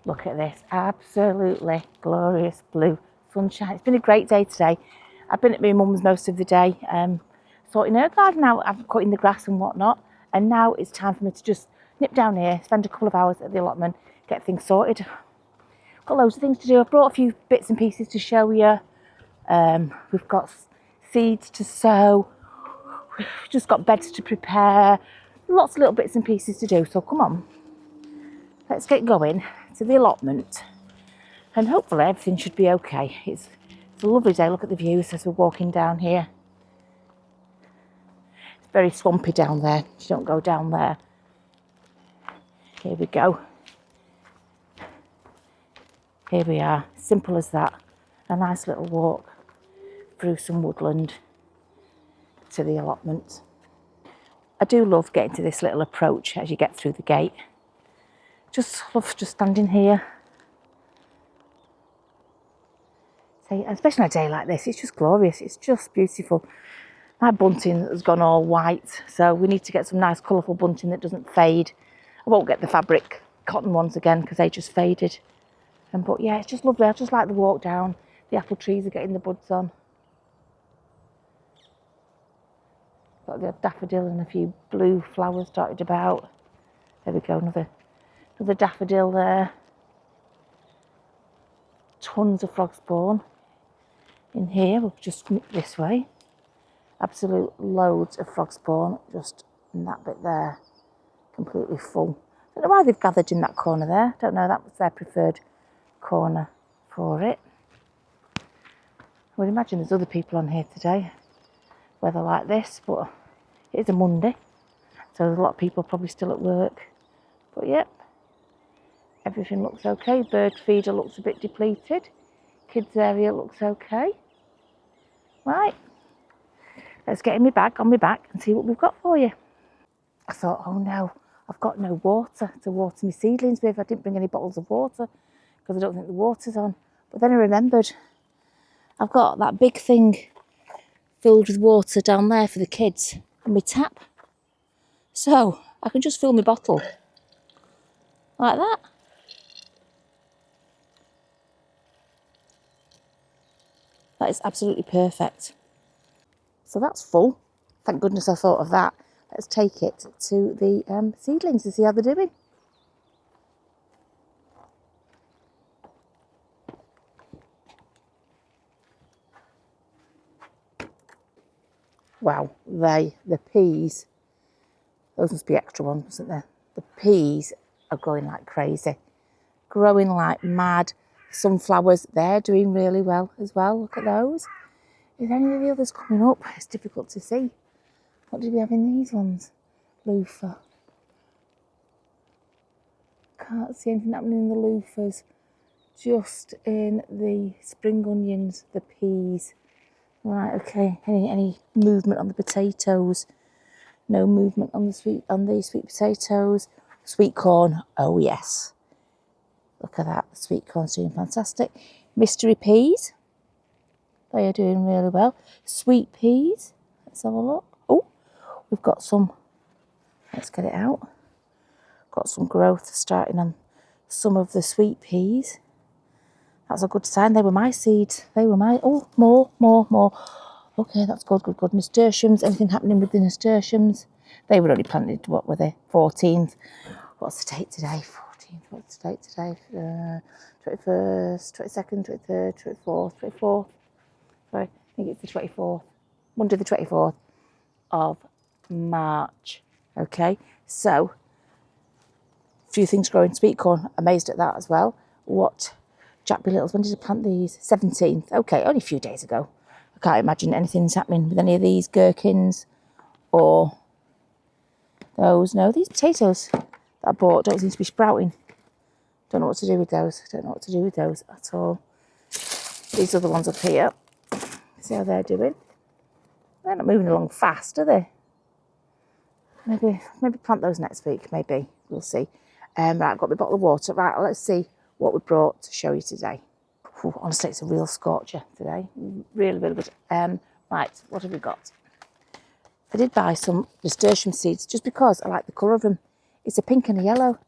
Look at this, absolutely glorious blue sunshine. It's been a great day today. I've been at my mum's most of the day, sorting her garden out. I'm cutting the grass and whatnot, and now it's time for me to just nip down here, spend a couple of hours at the allotment, get things sorted. Got loads of things to do. I've brought a few bits and pieces to show you. We've got seeds to sow, we've just got beds to prepare, lots of little bits and pieces to do. So come on, let's get going to the allotment, and hopefully everything should be okay. It's a lovely day. Look at the views as we're walking down here. It's very swampy down there. You don't go down there. Here we go. Here we are, simple as that. A nice little walk through some woodland to the allotment. I do love getting to this little approach as you get through the gate. Just love just standing here. Especially on a day like this, it's just glorious. It's just beautiful. My bunting has gone all white, so we need to get some nice colourful bunting that doesn't fade. I won't get the fabric cotton ones again because they just faded. But yeah, it's just lovely. I just like the walk down. The apple trees are getting the buds on. Got the daffodil and a few blue flowers dotted about. There we go, another daffodil there. Tons of frog spawn in here. We'll just nip this way. Absolute loads of frog spawn just in that bit there. Completely full. Don't know why they've gathered in that corner there. Don't know, that was their preferred corner for it. I would imagine there's other people on here today, weather like this, but it is a Monday, so there's a lot of people probably still at work. But yep, everything looks okay. Bird feeder looks a bit depleted. Kids area looks okay. Right, let's get in my bag, on my back, and see what we've got for you. I thought, oh no, I've got no water to water my seedlings with. I didn't bring any bottles of water because I don't think the water's on. But then I remembered I've got that big thing filled with water down there for the kids and my tap. So I can just fill my bottle like that. That is absolutely perfect. So that's full. Thank goodness I thought of that. Let's take it to the seedlings to see how they're doing. Wow, the peas, those must be extra ones, mustn't they? The peas are growing like crazy, growing like mad. Sunflowers, they're doing really well as well. Look at those. Is any of the others coming up? It's difficult to see. What did we have in these ones? Loofah. Can't see anything happening in the loofahs. Just in the spring onions, the peas. Right, okay. Any movement on the potatoes? No movement on the sweet potatoes. Sweet corn, oh yes. Look at that, the sweet corn's doing fantastic. Mystery peas, they are doing really well. Sweet peas, let's have a look. Oh, we've got some, let's get it out. Got some growth starting on some of the sweet peas. That's a good sign. They were my seeds. They were my, oh, more. Okay, that's good. Nasturtiums, anything happening with the nasturtiums? They were only planted, what were they, 14th. What's the date today? 14th, what's the date today? 21st, 22nd, 23rd, 24th, 24th. Sorry, I think it's the 24th. Monday the 24th of March. Okay, so, a few things growing. Sweet corn, amazed at that as well. What? Jack B. Littles, when did I plant these? 17th. Okay, only a few days ago. I can't imagine anything's happening with any of these gherkins or those. No, these potatoes that I bought don't seem to be sprouting. Don't know what to do with those. At all. These other ones up here. See how they're doing. They're not moving along fast, are they? Maybe plant those next week. Maybe. We'll see. Right, I've got my bottle of water. Right, let's see what we brought to show you today. Ooh, honestly, it's a real scorcher today. Really good. Right, what have we got? I did buy some nasturtium seeds just because I like the colour of them. It's a pink and a yellow.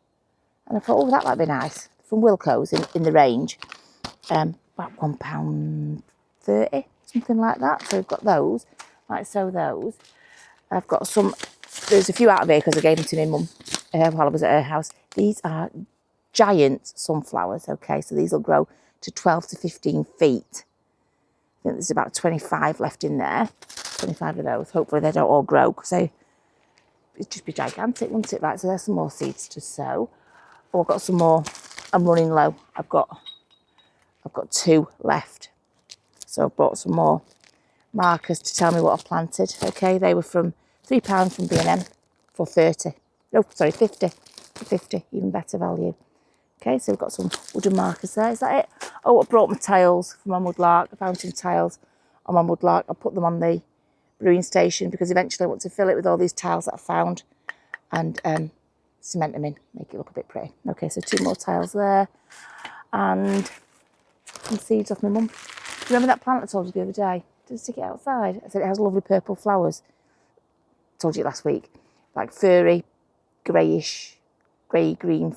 And I thought, oh, that might be nice from Wilko's in the range. About £1.30, something like that. So we've got those. Might sow those. I've got some, there's a few out of here because I gave them to my mum while I was at her house. These are giant sunflowers, okay? So these will grow to 12 to 15 feet. I think there's about 25 left in there. 25 of those. Hopefully they don't all grow because it'd just be gigantic, wouldn't it? Right, so there's some more seeds to sow. Oh, I've got some more. I'm running low. I've got 2 left. So I've bought some more markers to tell me what I've planted. Okay, they were from £3 from B&M for 30. No, sorry, 50. For 50, even better value. Okay, so we've got some wooden markers there. Is that it? Oh, I brought my tiles from my mudlark. I found some tiles on my mudlark. I put them on the brewing station because eventually I want to fill it with all these tiles that I found and cement them in, make it look a bit pretty. Okay, so 2 more tiles there and some seeds off my mum. Do you remember that plant I told you the other day? Did I stick it outside? I said it has lovely purple flowers. I told you last week. Like furry, greyish, grey-green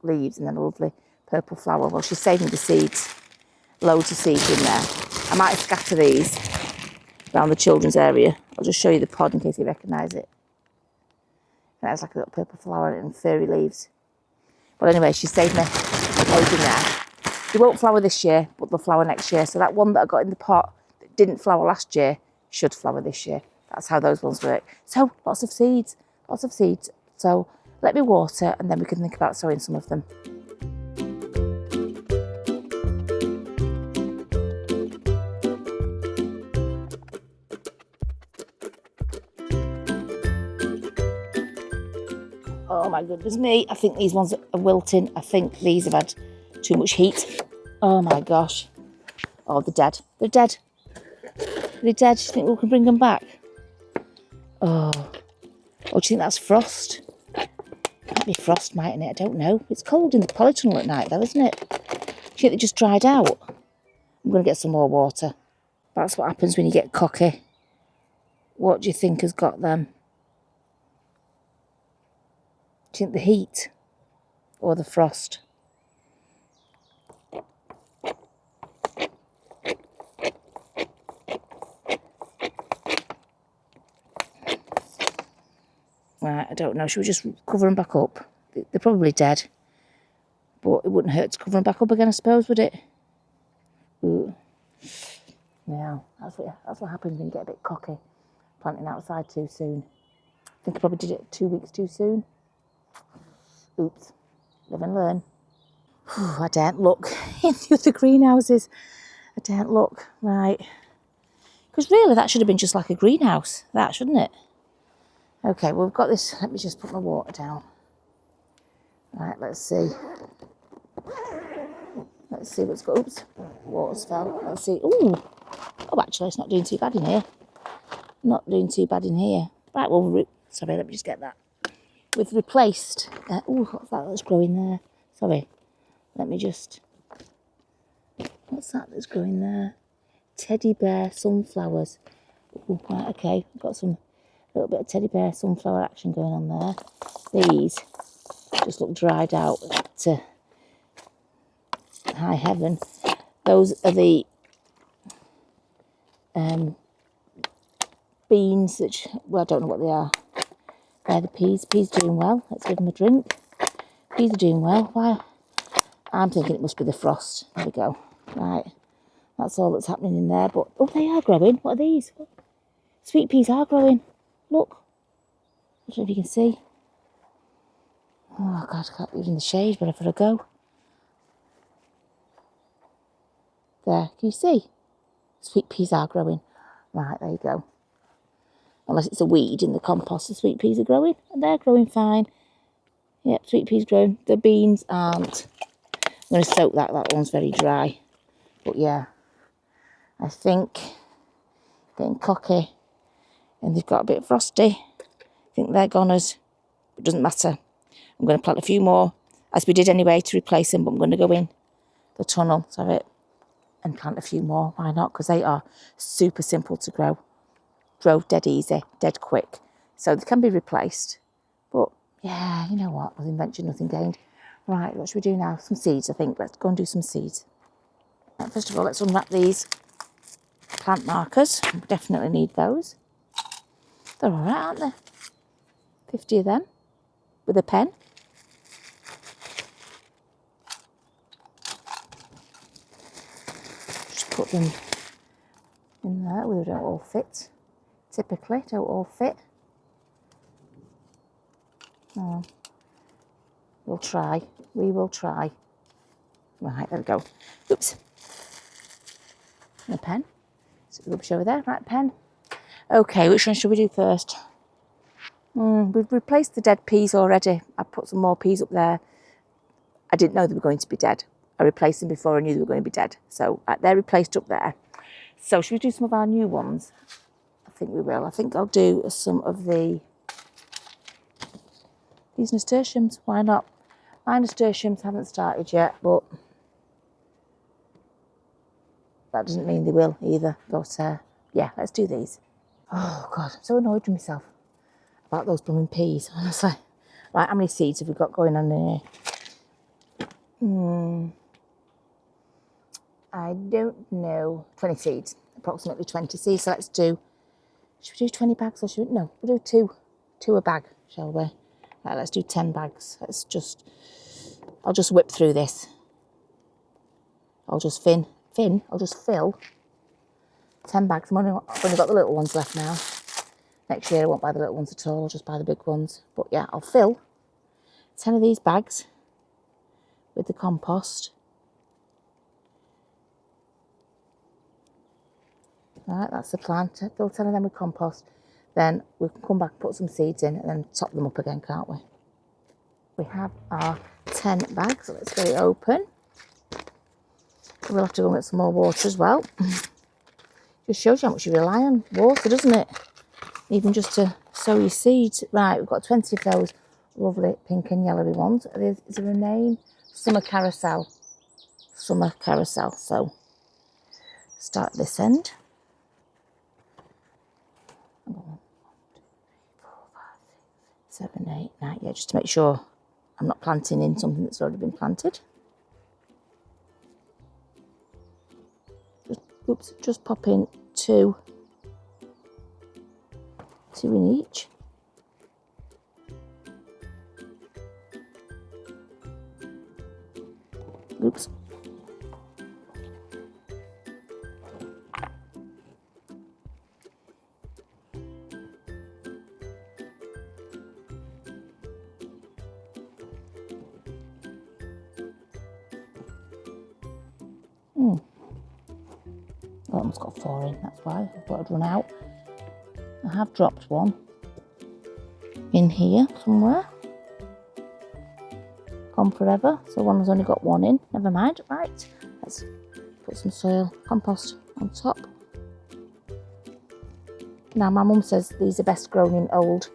leaves and then a lovely purple flower. Well, she's saving the seeds. Loads of seeds in there. I might scatter these around the children's area. I'll just show you the pod in case you recognise it. And it has like a little purple flower and furry leaves. But anyway, she saved me loads in there. They won't flower this year, but they'll flower next year. So that one that I got in the pot that didn't flower last year should flower this year. That's how those ones work. So lots of seeds, lots of seeds. So let me water and then we can think about sowing some of them. Oh my goodness me, I think these ones are wilting. I think these have had too much heat. Oh my gosh. Oh, they're dead. They're dead. They're dead. Do you think we can bring them back? Oh. Oh, do you think that's frost? Might be frost, mightn't it? I don't know. It's cold in the polytunnel at night though, isn't it? Do you think they just dried out? I'm going to get some more water. That's what happens when you get cocky. What do you think has got them? Do you think the heat or the frost? Right, I don't know. Should we just cover them back up? They're probably dead. But it wouldn't hurt to cover them back up again, I suppose, would it? Ooh. Yeah, that's what happens when you get a bit cocky. Planting outside too soon. I think I probably did it 2 weeks too soon. Oops. Live and learn. I daren't look in the other greenhouses. I daren't look. Right. Because really, that should have been just like a greenhouse. That, shouldn't it? Okay, well, we've got this. Let me just put my water down. Right, let's see. Let's see what's got. Oops, water's fell. Let's see. Ooh. Oh, actually, it's not doing too bad in here. Not doing too bad in here. Right, well, sorry, let me just get that. We've replaced. Ooh, what's that that's growing there? Sorry. Let me just. What's that that's growing there? Teddy bear sunflowers. Ooh, right, okay. We've got some little bit of teddy bear sunflower action going on there. These just look dried out to high heaven. Those are the beans, which, well, I don't know what they are. They're the peas. Peas doing well. Let's give them a drink. Peas are doing well. Why? I'm thinking it must be the frost. There we go. Right. That's all that's happening in there. But, oh, they are growing. What are these? Sweet peas are growing. Look. I don't know if you can see. Oh, God, I can't leave in the shade wherever I go. There. Can you see? Sweet peas are growing. Right, there you go. Unless it's a weed in the compost, the sweet peas are growing. And they're growing fine. Yep, sweet peas growing. The beans aren't. I'm going to soak that. That one's very dry. But yeah, I think getting cocky and they've got a bit frosty. I think they're goners. It doesn't matter. I'm going to plant a few more, as we did anyway, to replace them. But I'm going to go in the tunnel, so it, and plant a few more. Why not? Because they are super simple to grow. Grow dead easy, dead quick. So they can be replaced. But yeah, you know what? With invention, nothing gained. Right, what should we do now? Some seeds, I think. Let's go and do some seeds. Right, first of all, let's unwrap these plant markers. We definitely need those. They're all right, aren't they? 50 of them with a pen. Just put them in there. Well, they don't all fit. Typically, don't all fit. Oh, we'll try. We will try. Right, there we go. Oops. And a pen. So rubbish over there. Right, pen. Okay, which one should we do first? We've replaced the dead peas already. I put some more peas up there. I didn't know they were going to be dead. I replaced them before I knew they were going to be dead. So they're replaced up there. So should we do some of our new ones? I think we will. I think I'll do some of these nasturtiums. Why not? My nasturtiums haven't started yet, but that doesn't mean they will either. But yeah, let's do these. Oh God, I'm so annoyed with myself about those blooming peas, honestly. Right, how many seeds have we got going on in here? I don't know. 20 seeds, approximately 20 seeds. So let's do, should we do 20 bags or should we? No, we'll do two a bag, shall we? Right, let's do 10 bags. I'll just whip through this. I'll just fill 10 bags. I've only got the little ones left now. Next year I won't buy the little ones at all, I'll just buy the big ones. But yeah, I'll fill 10 of these bags with the compost. Right, that's the plan. Fill 10 of them with compost. Then we can come back, put some seeds in and then top them up again, can't we? We have our 10 bags, so let's get it open. We'll have to go and get some more water as well. Just shows you how much you rely on water, doesn't it? Even just to sow your seeds. Right, we've got 20 of those lovely pink and yellowy ones. Is there a name? Summer Carousel. Summer Carousel. So, start this end. 1, 2, 3, 4, 5, 6, 7, 8, 9. Yeah, just to make sure I'm not planting in something that's already been planted. Just pop in two in each. Oops. That one's got 4 in, that's why I thought I'd run out. I have dropped one in here somewhere. Gone forever, so one has only got 1 in. Never mind. Right, let's put some soil compost on top. Now my mum says these are best grown in old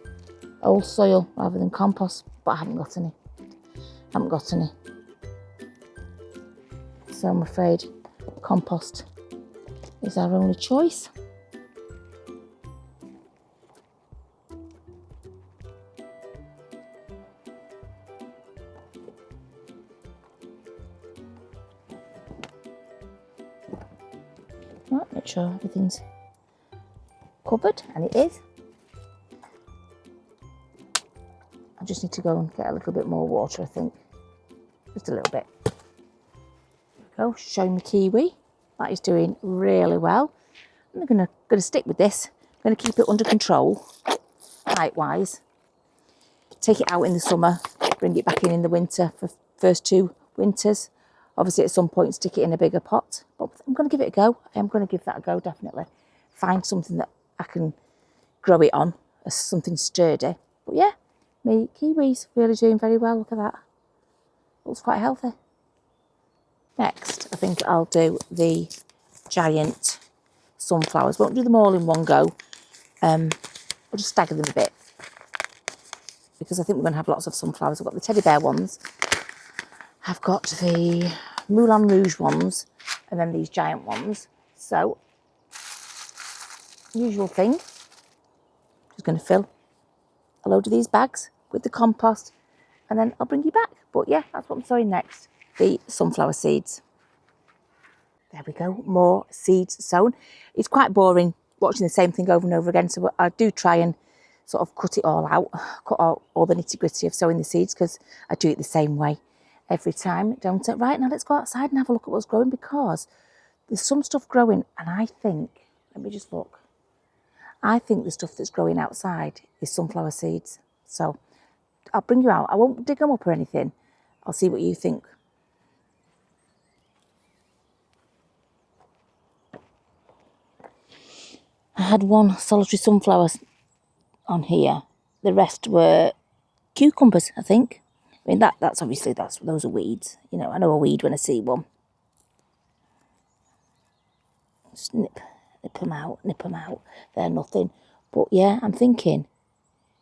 soil rather than compost, but I haven't got any. So I'm afraid compost is our only choice. Right, make sure everything's covered, and it is. I just need to go and get a little bit more water, I think. Just a little bit. There we go, showing my kiwi. That is doing really well. I'm gonna stick with this. I'm gonna keep it under control, height-wise. Take it out in the summer, bring it back in the winter for first 2 winters. Obviously at some point stick it in a bigger pot, but I'm gonna give it a go. I am gonna give that a go, definitely. Find something that I can grow it on, as something sturdy. But yeah, my kiwis really doing very well, look at that. Looks quite healthy. Next, I think I'll do the giant sunflowers. Won't do them all in one go. We'll just stagger them a bit because I think we're going to have lots of sunflowers. I've got the teddy bear ones. I've got the Moulin Rouge ones and then these giant ones. So, usual thing. Just going to fill a load of these bags with the compost and then I'll bring you back. But yeah, that's what I'm sowing next, the sunflower seeds. There we go, more seeds sown. It's quite boring watching the same thing over and over again, so I do try and sort of cut it all out, cut out all the nitty-gritty of sowing the seeds, because I do it the same way every time, don't I? Right, now let's go outside and have a look at what's growing, because there's some stuff growing, and I think, let me just look, I think the stuff that's growing outside is sunflower seeds. So I'll bring you out. I won't dig them up or anything. I'll see what you think. I had one solitary sunflower on here. The rest were cucumbers, I think. I mean, that's obviously, those are weeds. You know, I know a weed when I see one. Just nip them out, nip them out. They're nothing. But yeah, I'm thinking, do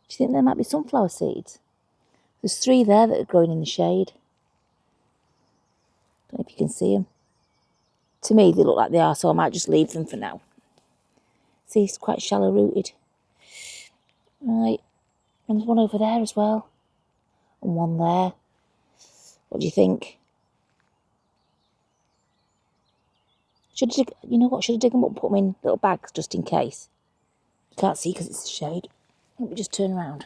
you think there might be sunflower seeds? There's 3 there that are growing in the shade. Don't know if you can see them. To me, they look like they are, so I might just leave them for now. See, it's quite shallow rooted. Right, and there's one over there as well. And one there. What do you think? Should I dig, you know what, should I dig them up and put them in little bags just in case? You can't see because it's the shade. Let me just turn around.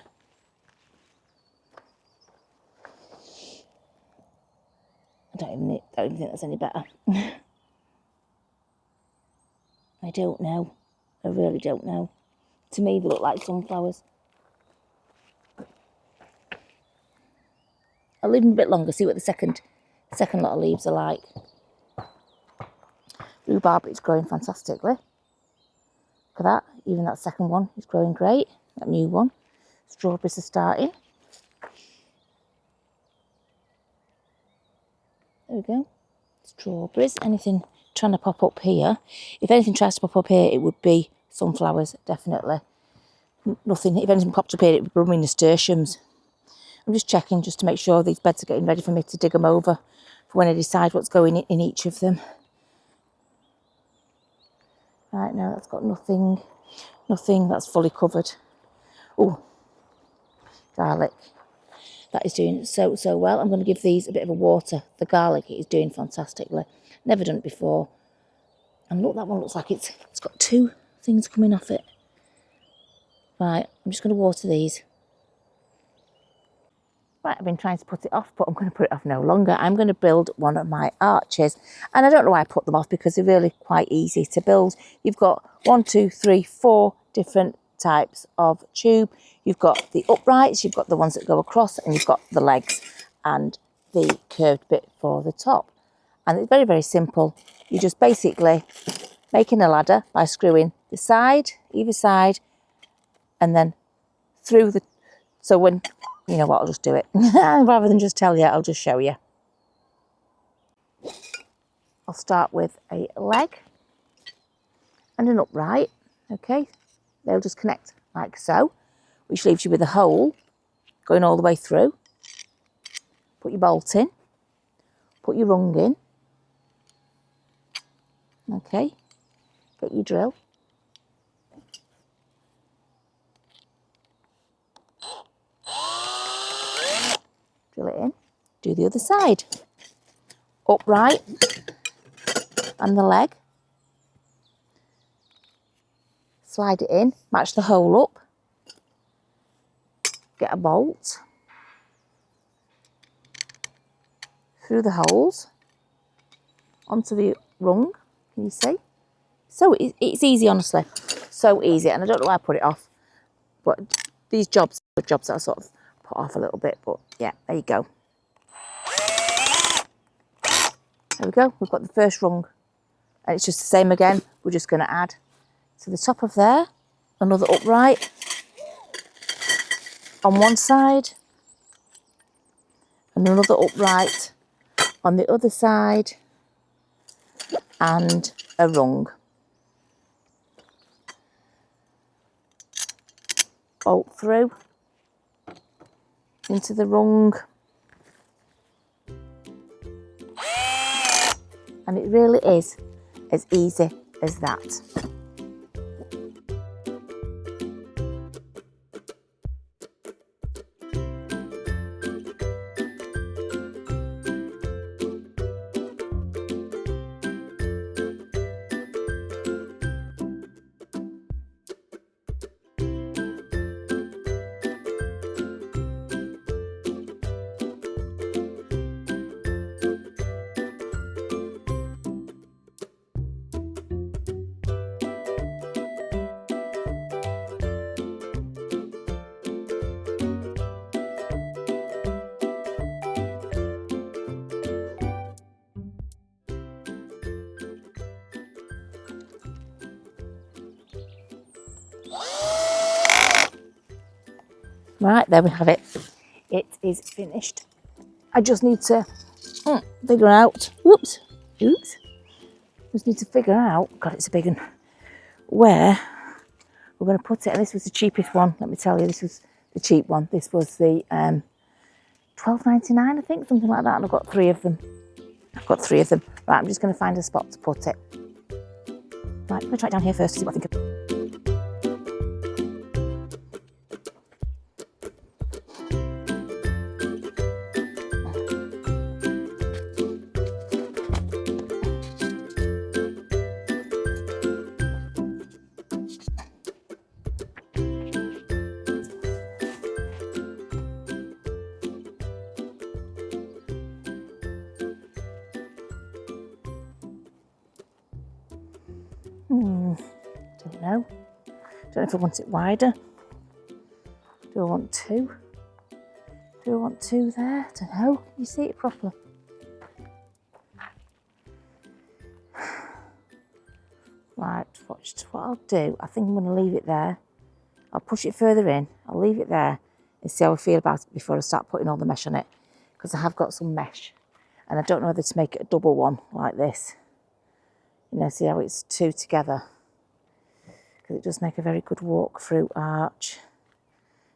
I don't even think that's any better. I don't know. I really don't know. To me, they look like sunflowers. I'll leave them a bit longer, see what the second lot of leaves are like. Rhubarb is growing fantastically. Look at that. Even that second one is growing great. That new one. Strawberries are starting. There we go. Strawberries. Anything trying to pop up here? If anything tries to pop up here, it would be sunflowers, definitely. Nothing. If anything popped up here, it would be nasturtiums. I'm just checking just to make sure these beds are getting ready for me to dig them over for when I decide what's going in each of them. Right, now that's got nothing, that's fully covered. Oh, garlic. That is doing so well. I'm going to give these a bit of a water. The garlic is doing fantastically. Never done it before. And look, that one looks like it's got 2 things coming off it. Right, I'm just going to water these. Right, I've been trying to put it off, but I'm going to put it off no longer. I'm going to build one of my arches. And I don't know why I put them off, because they're really quite easy to build. You've got 1, 2, 3, 4 different types of tube. You've got the uprights, you've got the ones that go across, and you've got the legs and the curved bit for the top. And it's very, very simple. You're just basically making a ladder by screwing the side, either side, and then through the... So when... You know what, I'll just do it. Rather than just tell you, I'll just show you. I'll start with a leg and an upright. Okay, they'll just connect like so, which leaves you with a hole going all the way through. Put your bolt in, put your rung in. Okay, get your drill. Drill it in, do the other side. Upright and the leg. Slide it in, match the hole up. Get a bolt through the holes onto the rung. Can you see? So it's easy, honestly. So easy, and I don't know why I put it off. But these jobs are jobs that I sort of put off a little bit. But yeah, there you go. There we go. We've got the first rung. And it's just the same again. We're just going to add to the top of there another upright on one side and another upright on the other side and a rung. Bolt through into the rung. And it really is as easy as that. Right, there we have it. It is finished. I just need to figure out, oops, just need to figure out, God, it's a big one, where we're going to put it. And this was the cheapest one, let me tell you, this was the cheap one. This was the $12.99, I think, something like that, and I've got 3 of them. Right, I'm just going to find a spot to put it. Right, I'm going to try it down here first to see what I think of. Don't know. Don't know if I want it wider. Do I want 2? Do I want 2 there? Don't know. Can you see it properly? Right, what I'll do, I think I'm going to leave it there. I'll push it further in. I'll leave it there and see how I feel about it before I start putting all the mesh on it. Because I have got some mesh. And I don't know whether to make it a double one like this. You know, see how it's 2 together. Because it does make a very good walk-through arch.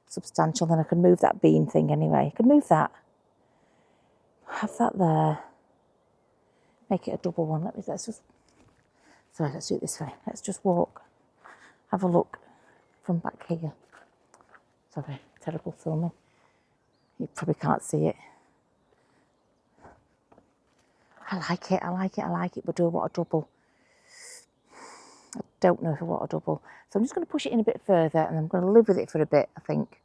Substantial. Then I can move that beam thing anyway. I could move that. Have that there. Make it a double one. Let's do it this way. Let's just walk. Have a look from back here. Sorry, terrible filming. You probably can't see it. I like it, but do I want a double? I don't know if I want a double. So I'm just going to push it in a bit further and I'm going to live with it for a bit, I think.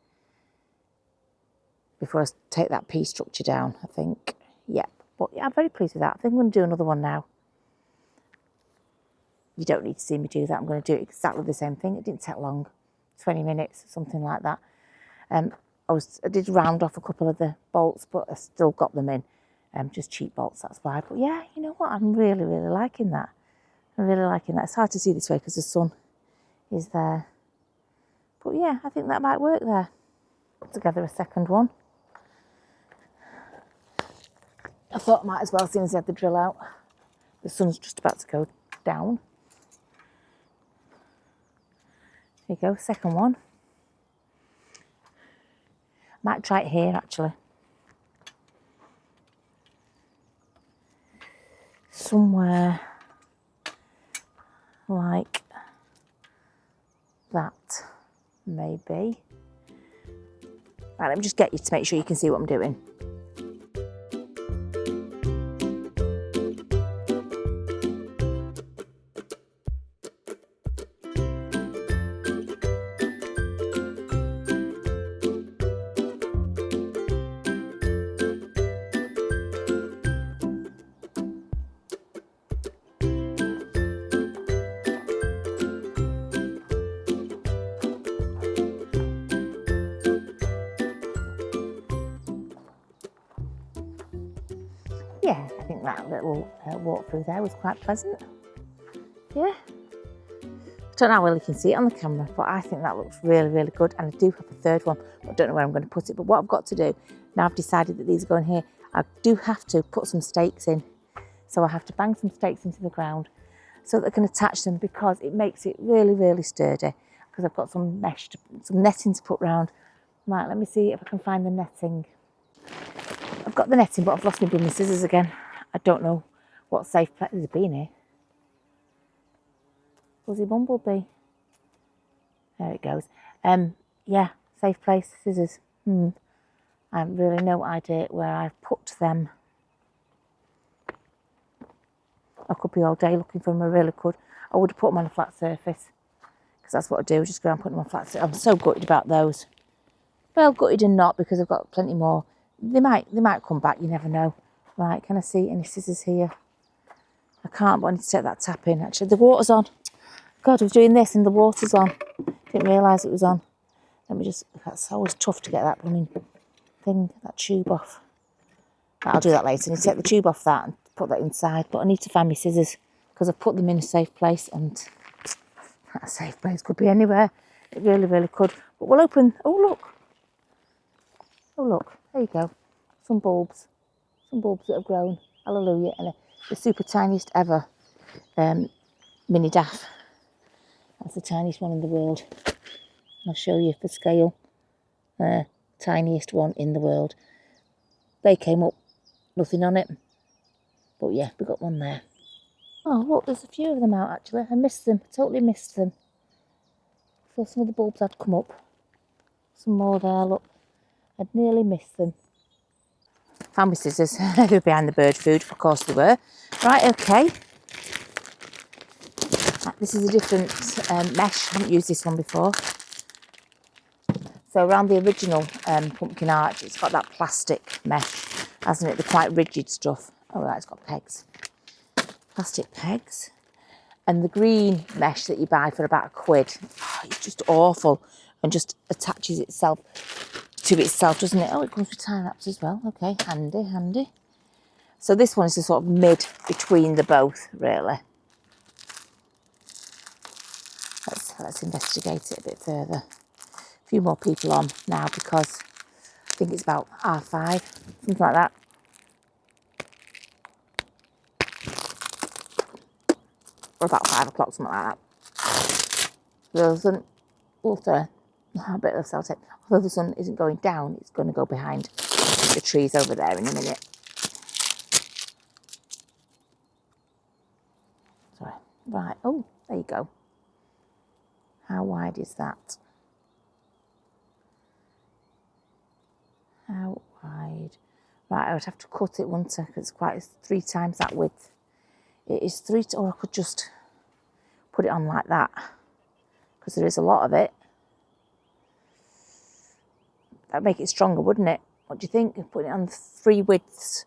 Before I take that P structure down, I think. Yeah, but yeah, I'm very pleased with that. I think I'm going to do another one now. You don't need to see me do that. I'm going to do exactly the same thing. It didn't take long, 20 minutes, something like that. I did round off a couple of the bolts, but I still got them in. Just cheap bolts, that's why. But yeah, you know what? I'm really, really liking that. I'm really liking that. It's hard to see this way because the sun is there. But yeah, I think that might work there. Put together a second one. I thought I might as well, seeing as I had the drill out. The sun's just about to go down. There you go, second one. Might try it here actually. Somewhere like that, maybe. Right, let me just get you to make sure you can see what I'm doing. Yeah, I think that little walk through there was quite pleasant. Yeah. I don't know how well you can see it on the camera, but I think that looks really, really good. And I do have a third one, but I don't know where I'm going to put it. But what I've got to do, now I've decided that these are going here, I do have to put some stakes in. So I have to bang some stakes into the ground so that I can attach them, because it makes it really, really sturdy. Because I've got some mesh, some netting to put round. Right, let me see if I can find the netting. I've got the netting, but I've lost my blooming scissors again. I don't know what safe place. There's a bee in here. Fuzzy bumblebee. There it goes. Yeah, safe place, scissors. I have really no idea where I've put them. I could be all day looking for them. I really could. I would have put them on a flat surface, because that's what I do. Just go and put them on flat surface. I'm so gutted about those. Well, gutted and not, because I've got plenty more. They might come back, you never know. Right, can I see any scissors here? I can't, but I need to take that tap in. Actually, the water's on. God, I was doing this and the water's on. Didn't realise it was on. Let me just, that's always tough to get that blooming thing, that tube off. I'll do that later. I need to take the tube off that and put that inside. But I need to find my scissors, because I've put them in a safe place, and that safe place could be anywhere. It really, really could. But we'll open, oh look. Oh look, there you go. Some bulbs that have grown. Hallelujah. And the super tiniest ever mini daff. That's the tiniest one in the world. I'll show you for scale. Tiniest one in the world. They came up, nothing on it. But yeah, we got one there. Oh look, there's a few of them out actually. I missed them, totally missed them. So some of the bulbs had come up. Some more there, look. I'd nearly missed them. Found my scissors. They were behind the bird food, of course they were. Right, okay. This is a different mesh. I haven't used this one before. So around the original pumpkin arch, it's got that plastic mesh, hasn't it? The quite rigid stuff. Oh, right, it's got pegs. Plastic pegs. And the green mesh that you buy for about £1, it's just awful and just attaches itself to itself, doesn't it? Oh, it comes with tie wraps as well. Okay, handy, handy. So this one is the sort of mid between the both, really. Let's investigate it a bit further. A few more people on now because I think it's about 5:30, something like that. Or about 5 o'clock, something like that. A bit of sellotape. Although the sun isn't going down, it's going to go behind the trees over there in a minute. Sorry. Right. Oh, there you go. How wide is that? How wide? Right, I would have to cut it, wouldn't I? Because it's 3 times that width. It is 3, or I could just put it on like that. Because there is a lot of it. That'd make it stronger, wouldn't it? What do you think? Putting it on 3 widths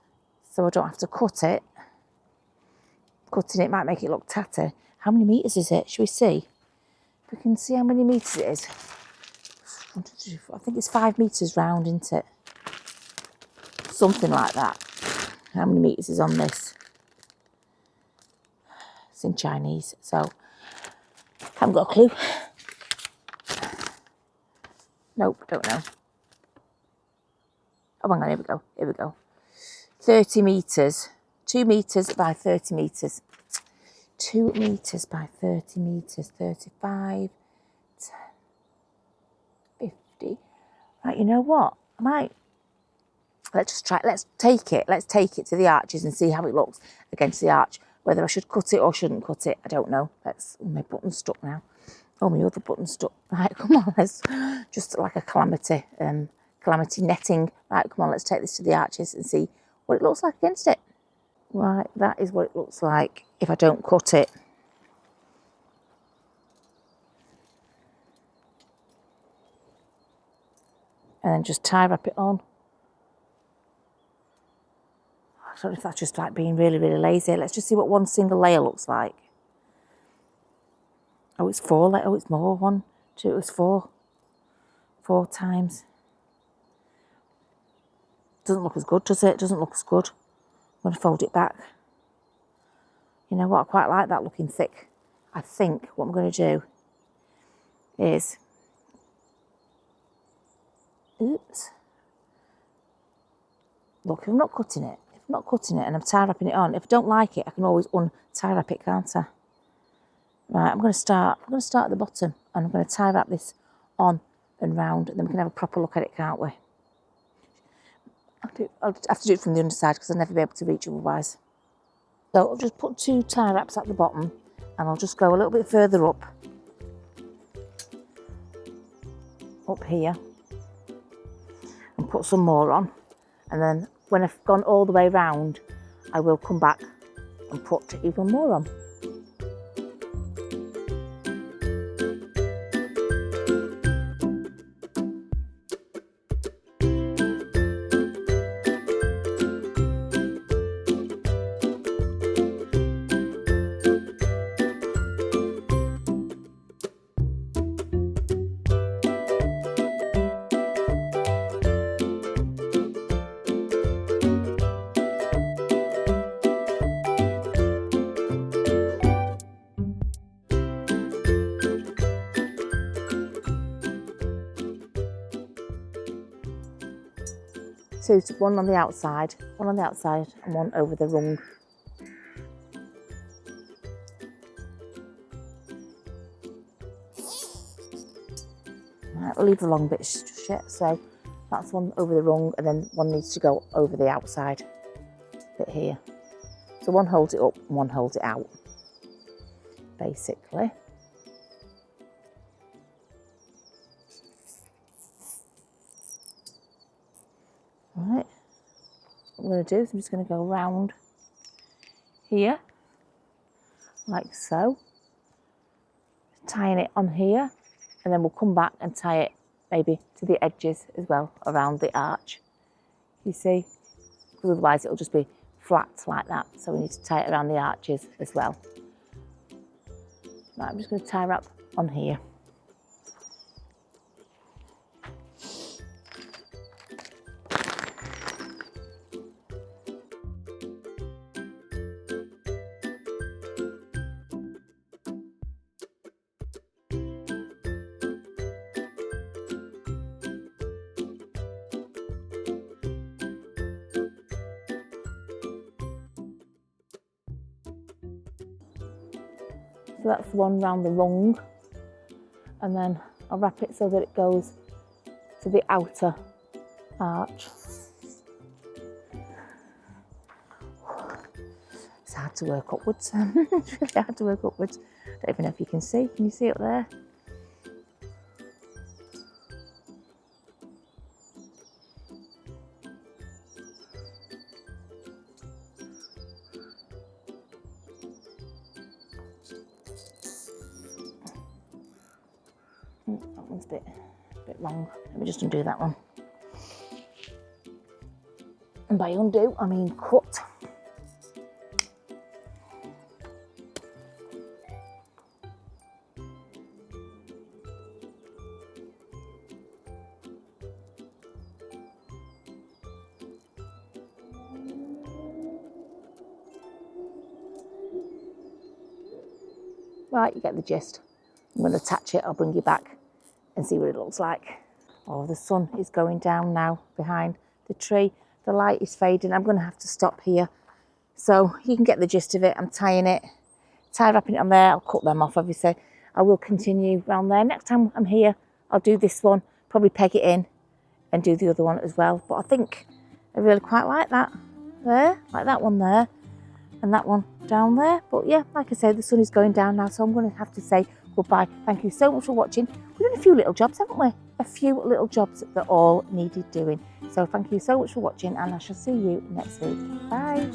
so I don't have to cut it. Cutting it might make it look tatty. How many metres is it? Should we see? If we can see how many metres it is. I think it's 5 metres round, isn't it? Something like that. How many metres is on this? It's in Chinese, so I haven't got a clue. Nope, don't know. Oh, hang on, here we go. 30 metres. 2 metres by 30 metres. 2 metres by 30 metres. 35, 10, 50. Right, you know what? Let's take it to the arches and see how it looks against the arch. Whether I should cut it or shouldn't cut it, I don't know. My button's stuck now. Oh, my other button's stuck. Right, come on, let's just like a calamity netting. Right, come on, let's take this to the arches and see what it looks like against it. Right, that is what it looks like if I don't cut it. And then just tie wrap it on. I don't know if that's just like being really, really lazy. Let's just see what one single layer looks like. Oh, it's 4 layers. Oh, it's more. 1, 2, it was 4. 4 times. Doesn't look as good, does it? Doesn't look as good. I'm going to fold it back. You know what? I quite like that looking thick. I think what I'm going to do is... Oops. Look, if I'm not cutting it, and I'm tie wrapping it on, if I don't like it, I can always untie wrap it, can't I? Right, I'm going to start at the bottom and I'm going to tie wrap this on and round, and then we can have a proper look at it, can't we? I'll have to do it from the underside because I'll never be able to reach otherwise. So I'll just put 2 tie wraps at the bottom and I'll just go a little bit further up here and put some more on, and then when I've gone all the way round I will come back and put even more on. two, one on the outside, and one over the rung. Right, we'll leave the long bits just yet. So that's one over the rung, and then one needs to go over the outside bit here. So one holds it up and one holds it out, basically. Right, what I'm going to do is I'm just going to go around here, like so, tying it on here, and then we'll come back and tie it maybe to the edges as well, around the arch, you see, because otherwise it'll just be flat like that, so we need to tie it around the arches as well. Right, I'm just going to tie wrap on here. So that's one round the rung, and then I'll wrap it so that it goes to the outer arch. It's hard to work upwards. It's really hard to work upwards. Don't even know if you can see. Can you see up there? That one's a bit long. Let me just undo that one. And by undo, I mean cut. Right, you get the gist. I'm going to attach it, I'll bring you back and see what it looks like. Oh, the sun is going down now behind the tree. The light is fading. I'm going to have to stop here. So you can get the gist of it. I'm tying it, wrapping it on there. I'll cut them off, obviously. I will continue around there. Next time I'm here, I'll do this one, probably peg it in and do the other one as well. But I think I really quite like that there, like that one there and that one down there. But yeah, like I said, the sun is going down now, so I'm going to have to say goodbye. Thank you so much for watching. We've done a few little jobs, haven't we? A few little jobs that all needed doing. So thank you so much for watching, and I shall see you next week. Bye.